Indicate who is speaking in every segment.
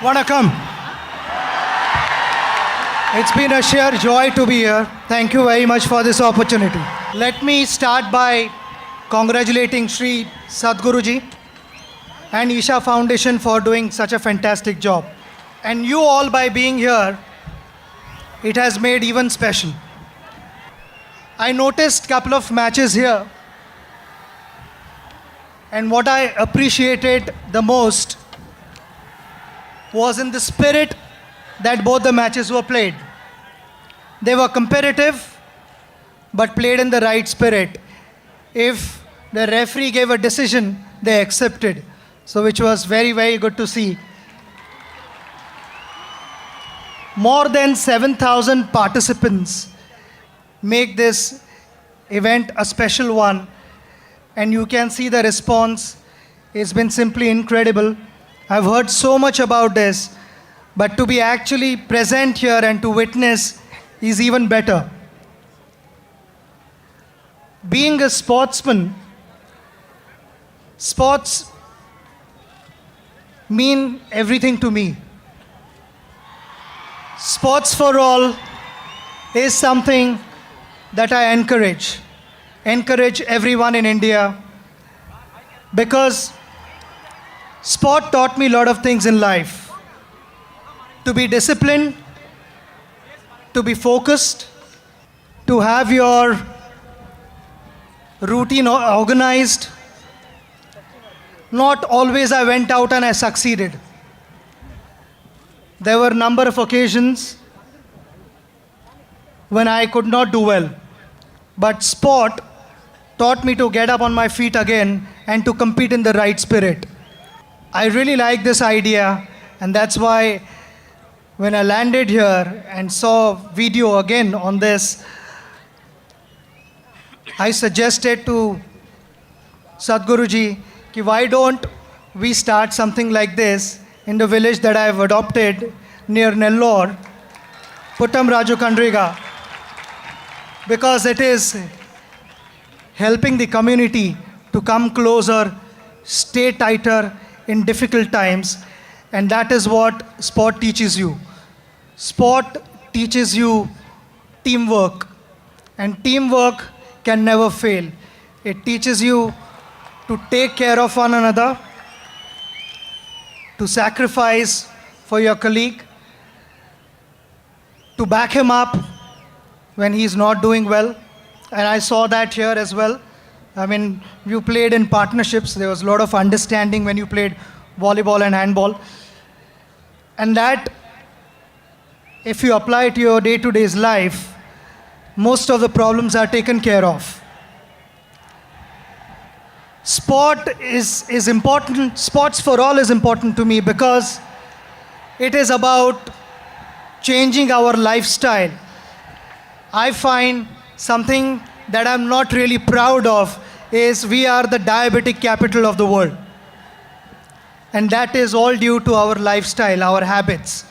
Speaker 1: Vanakkam. It's been a sheer joy to be here. Thank you very much for this opportunity. Let me start by congratulating Sri Sadhguru ji and Isha Foundation for doing such a fantastic job. And you all, by being here, it has made even special. I noticed a couple of matches here, and what I appreciated the most was in the spirit that both the matches were played. They were competitive, but played in the right spirit. If the referee gave a decision, they accepted. So which was very, very good to see. More than 7,000 participants make this event a special one. And you can see the response. It's been simply incredible. I've heard so much about this, but to be actually present here and to witness is even better. Being a sportsman, sports mean everything to me. Sports for all is something that I encourage everyone in India, because sport taught me a lot of things in life. To be disciplined, to be focused, to have your routine organized. Not always I went out and I succeeded. There were a number of occasions when I could not do well. But sport taught me to get up on my feet again and to compete in the right spirit. I really like this idea, and that's why when I landed here and saw video again on this, I suggested to Sadhguruji, ki why don't we start something like this in the village that I have adopted near Nellore, Puttam Raju Kandriga, because it is helping the community to come closer, stay tighter in difficult times, and that is what sport teaches you. Sport teaches you teamwork, and teamwork can never fail. It teaches you to take care of one another, to sacrifice for your colleague, to back him up when he's not doing well. And I saw that here as well. I mean, you played in partnerships. There was a lot of understanding when you played volleyball and handball. And that, if you apply it to your day-to-day life, most of the problems are taken care of. Sport is important. Sports for all is important to me because it is about changing our lifestyle. I find something that I'm not really proud of is we are the diabetic capital of the world. And that is all due to our lifestyle, our habits.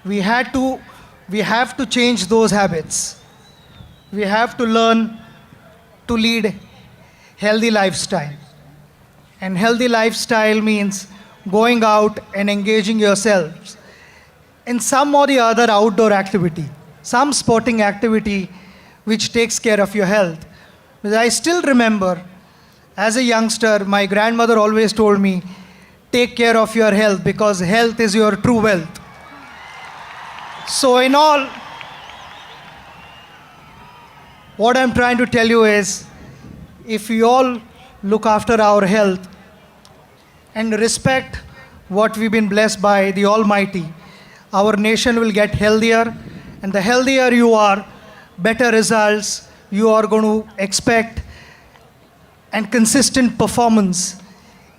Speaker 1: We have to change those habits. We have to learn to lead healthy lifestyle. And healthy lifestyle means going out and engaging yourselves in some or the other outdoor activity, some sporting activity which takes care of your health. But I still remember, as a youngster, my grandmother always told me, take care of your health because health is your true wealth. So in all, what I'm trying to tell you is, if we all look after our health and respect what we've been blessed by the Almighty, our nation will get healthier, and the healthier you are, better results you are going to expect, and consistent performance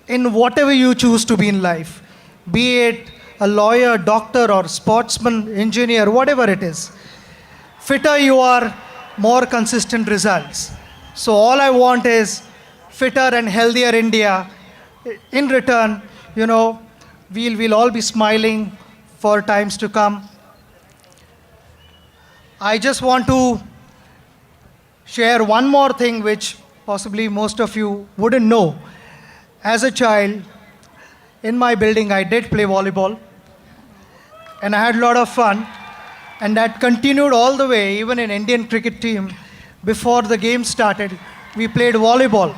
Speaker 1: in whatever you choose to be in life, be it a lawyer, doctor, or sportsman, engineer, whatever it is. Fitter you are, more consistent results. So all I want is fitter and healthier India. In return, we'll all be smiling for times to come. I just want to share one more thing which possibly most of you wouldn't know. As a child, in my building, I did play volleyball, and I had a lot of fun. And that continued all the way, even in Indian cricket team. Before the game started, we played volleyball.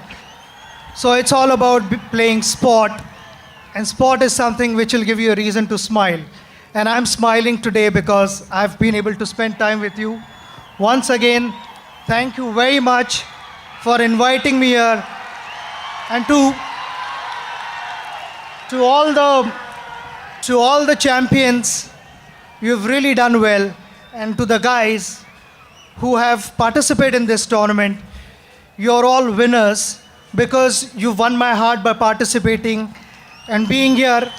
Speaker 1: So it's all about playing sport, and sport is something which will give you a reason to smile. And I'm smiling today because I've been able to spend time with you. Once again, thank you very much for inviting me here, and to all the champions, you've really done well. And to the guys who have participated in this tournament, you're all winners because you won my heart by participating and being here,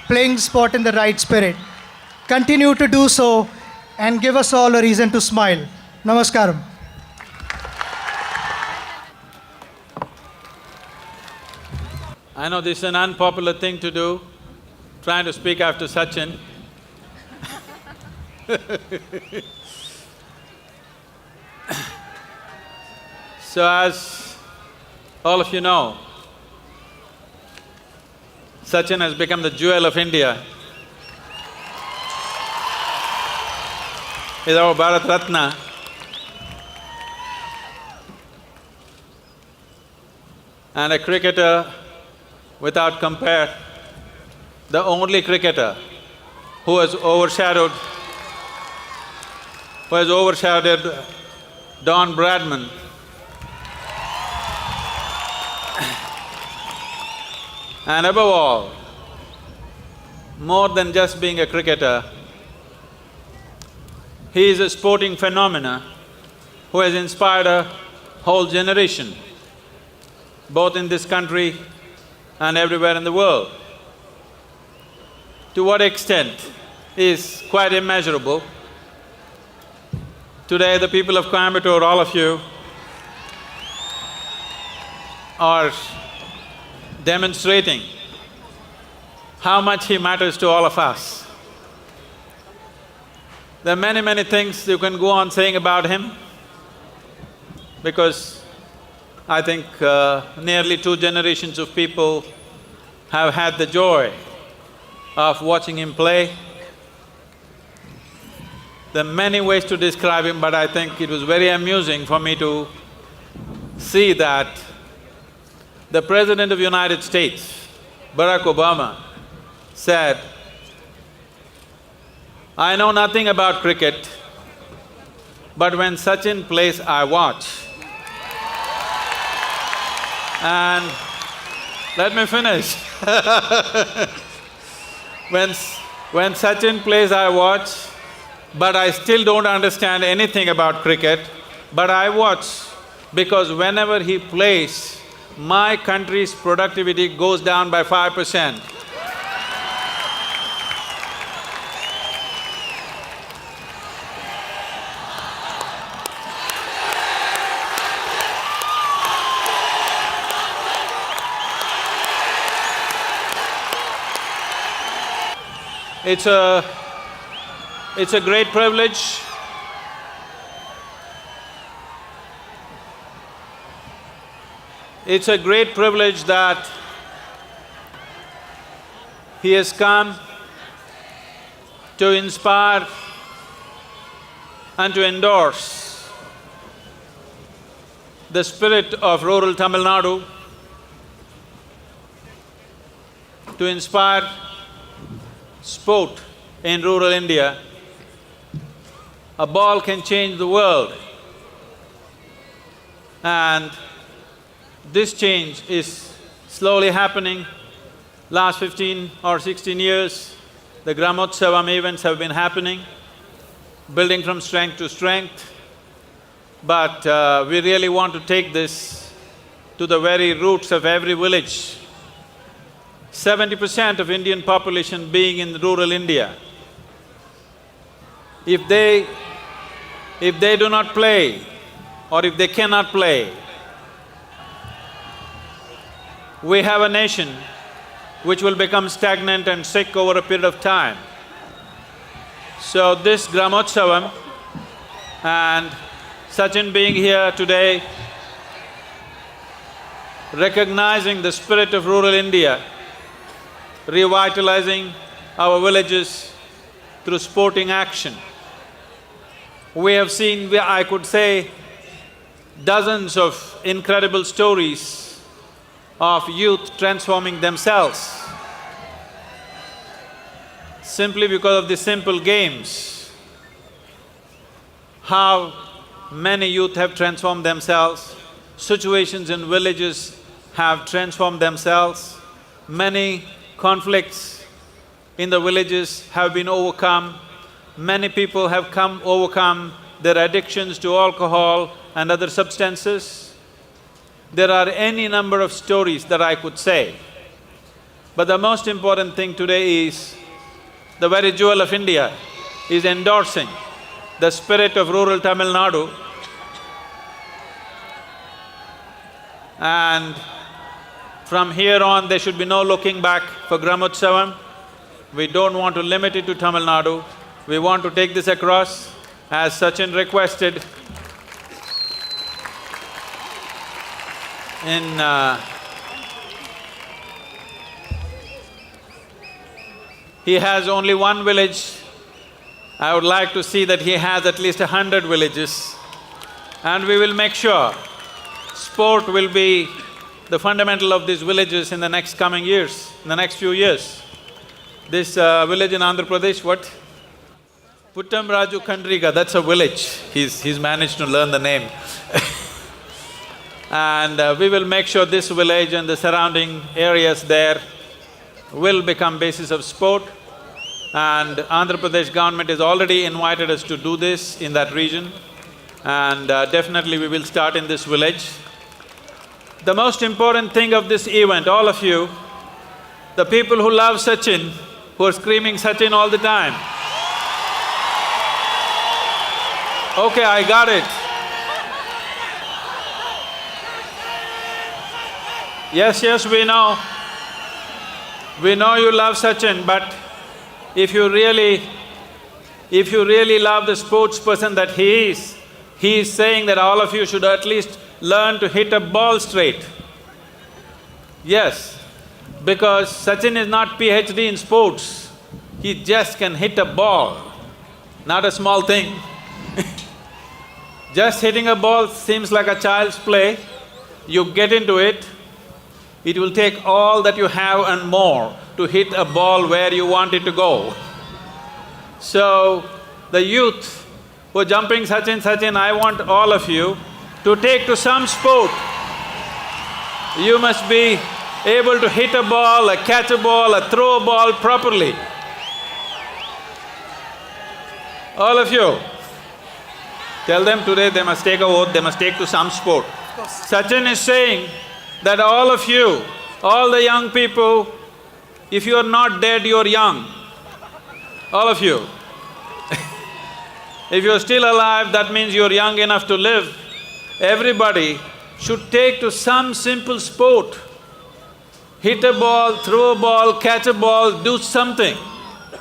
Speaker 1: playing sport in the right spirit. Continue to do so and give us all a reason to smile. Namaskaram.
Speaker 2: I know this is an unpopular thing to do, trying to speak after Sachin. So as all of you know, Sachin has become the jewel of India. He's our Bharat Ratna. And a cricketer without compare, the only cricketer who has overshadowed Don Bradman. And above all, more than just being a cricketer, he is a sporting phenomena who has inspired a whole generation, both in this country and everywhere in the world. To what extent is quite immeasurable. Today, the people of Coimbatore, all of you, are demonstrating how much he matters to all of us. There are many, many things you can go on saying about him, because I think nearly 2 generations of people have had the joy of watching him play. There are many ways to describe him, but I think it was very amusing for me to see that the President of the United States, Barack Obama, said, "I know nothing about cricket, but when Sachin plays, I watch." And let me finish. When Sachin plays, I watch, but I still don't understand anything about cricket, but I watch because whenever he plays, my country's productivity goes down by 5%. It's a great privilege. It's a great privilege that he has come to inspire and to endorse the spirit of rural Tamil Nadu, to inspire sport in rural India. A ball can change the world, and this change is slowly happening. Last 15 or 16 years, the Gramotsavam events have been happening, building from strength to strength. But we really want to take this to the very roots of every village. 70% of Indian population being in rural India. If they do not play, or if they cannot play, we have a nation which will become stagnant and sick over a period of time. So this Gramotsavam and Sachin being here today, recognizing the spirit of rural India, revitalizing our villages through sporting action. We have seen, I could say, dozens of incredible stories of youth transforming themselves simply because of the simple games. How many youth have transformed themselves, situations in villages have transformed themselves, many conflicts in the villages have been overcome, many people have overcome their addictions to alcohol and other substances. There are any number of stories that I could say. But the most important thing today is the very jewel of India is endorsing the spirit of rural Tamil Nadu, and from here on there should be no looking back for Gramotsavam. We don't want to limit it to Tamil Nadu. We want to take this across, as Sachin requested he has only one village. I would like to see that he has at least 100 villages, and we will make sure sport will be the fundamental of these villages in the next coming years, in the next few years. This village in Andhra Pradesh, what? Puttam Raju Kandriga, that's a village. He's managed to learn the name and we will make sure this village and the surrounding areas there will become basis of sport, and Andhra Pradesh government has already invited us to do this in that region, and definitely we will start in this village. The most important thing of this event, all of you, the people who love Sachin, who are screaming Sachin all the time. Okay, I got it. Yes, we know. We know you love Sachin, but if you really love the sports person that he is saying that all of you should at least learn to hit a ball straight. Yes, because Sachin is not PhD in sports, he just can hit a ball, not a small thing. Just hitting a ball seems like a child's play. You get into it, it will take all that you have and more to hit a ball where you want it to go. So, the youth who are jumping Sachin, I want all of you to take to some sport. You must be able to hit a ball, catch a ball, throw a ball properly. All of you, tell them today they must take a oath, they must take to some sport. Sachin is saying that all of you, all the young people, if you are not dead, you are young. All of you. If you are still alive, that means you are young enough to live. Everybody should take to some simple sport. Hit a ball, throw a ball, catch a ball, do something.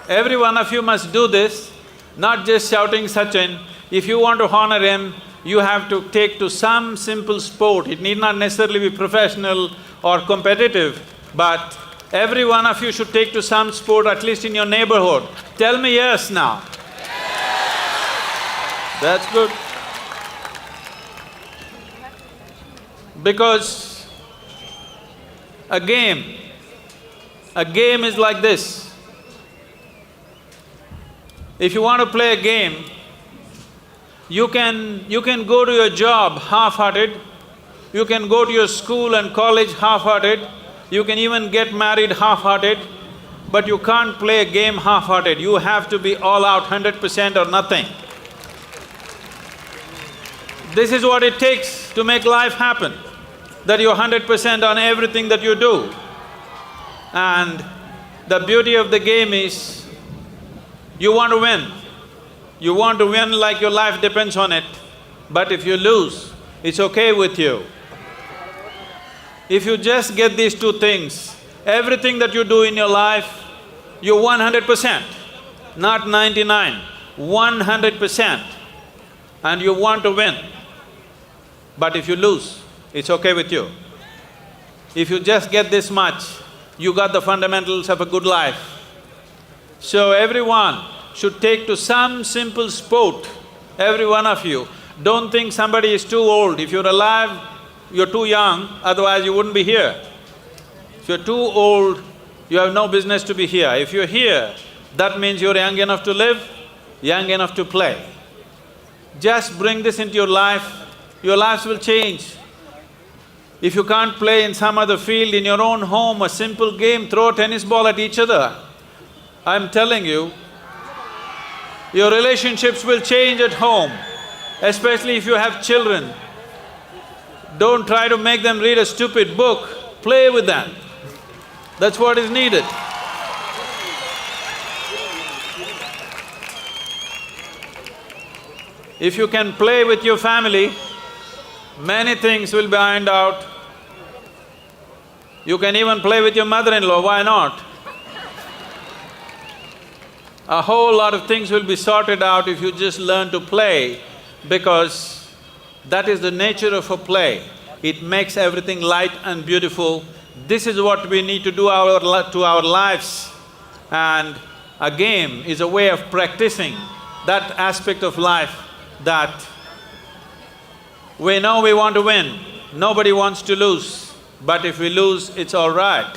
Speaker 2: Every one of you must do this, not just shouting Sachin. If you want to honor him, you have to take to some simple sport. It need not necessarily be professional or competitive, but every one of you should take to some sport, at least in your neighborhood. Tell me yes now. That's good. Because a game is like this. If you want to play a game, you can go to your job half-hearted, you can go to your school and college half-hearted, you can even get married half-hearted, but you can't play a game half-hearted. You have to be all out, 100% or nothing. This is what it takes to make life happen, that you're 100% on everything that you do. And the beauty of the game is, you want to win. You want to win like your life depends on it, but if you lose, it's okay with you. If you just get these two things, everything that you do in your life, you're 100%, not 99, 100%, and you want to win. But if you lose, it's okay with you. If you just get this much, you got the fundamentals of a good life. So everyone should take to some simple sport, every one of you. Don't think somebody is too old. If you're alive, you're too young, otherwise you wouldn't be here. If you're too old, you have no business to be here. If you're here, that means you're young enough to live, young enough to play. Just bring this into your lives will change. If you can't play in some other field, in your own home, a simple game, throw a tennis ball at each other. I'm telling you, your relationships will change at home, especially if you have children. Don't try to make them read a stupid book, play with them. That's what is needed. If you can play with your family, many things will be ironed out. You can even play with your mother-in-law, why not? A whole lot of things will be sorted out if you just learn to play, because that is the nature of a play. It makes everything light and beautiful. This is what we need to do to our lives, and a game is a way of practicing that aspect of life that we know we want to win, nobody wants to lose, but if we lose, it's all right,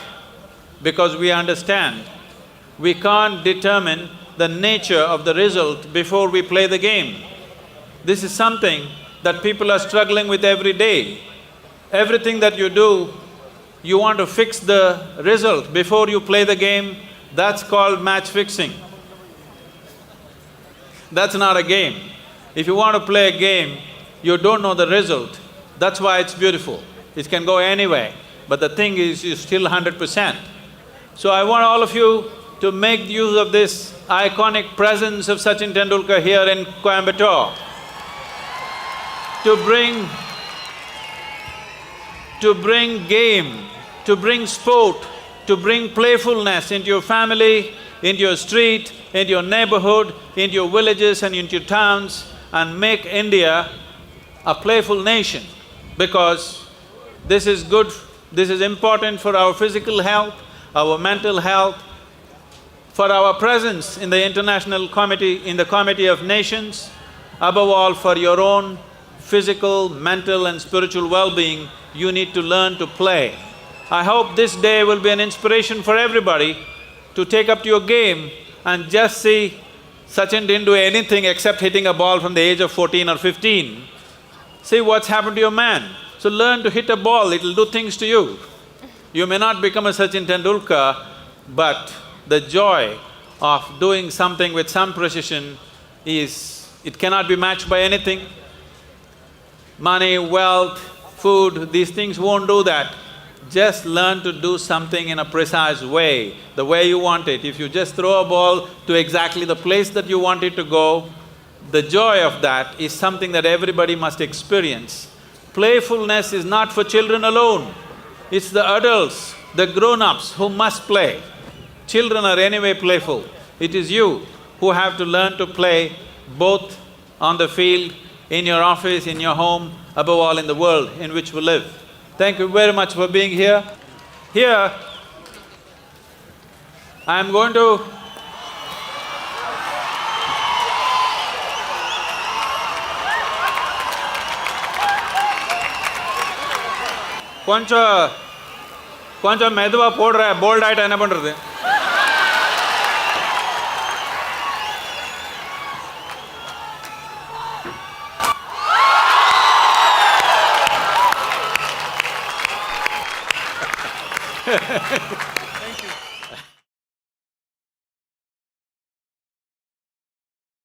Speaker 2: because we understand we can't determine the nature of the result before we play the game. This is something that people are struggling with every day. Everything that you do, you want to fix the result before you play the game, that's called match fixing. That's not a game. If you want to play a game, you don't know the result, that's why it's beautiful. It can go anyway, but the thing is, you're still 100%. So I want all of you to make use of this iconic presence of Sachin Tendulkar here in Coimbatore, to bring game, to bring sport, to bring playfulness into your family, into your street, into your neighborhood, into your villages and into your towns, and make India a playful nation, because this is good, this is important for our physical health, our mental health, for our presence in the international committee, in the Committee of Nations, above all for your own physical, mental and spiritual well-being, you need to learn to play. I hope this day will be an inspiration for everybody to take up your game and just see Sachin didn't do anything except hitting a ball from the age of 14 or 15. See what's happened to your man. So learn to hit a ball, it'll do things to you. You may not become a Sachin Tendulkar, but the joy of doing something with some precision it cannot be matched by anything. Money, wealth, food, these things won't do that. Just learn to do something in a precise way, the way you want it. If you just throw a ball to exactly the place that you want it to go, the joy of that is something that everybody must experience. Playfulness is not for children alone, it's the adults, the grown-ups who must play. Children are anyway playful. It is you who have to learn to play both on the field, in your office, in your home, above all in the world in which we live. Thank you very much for being here. Here, I am going to கொஞ்சம் மெதுவா போடுற, bolt ஆயிட்டா என்ன பண்றது?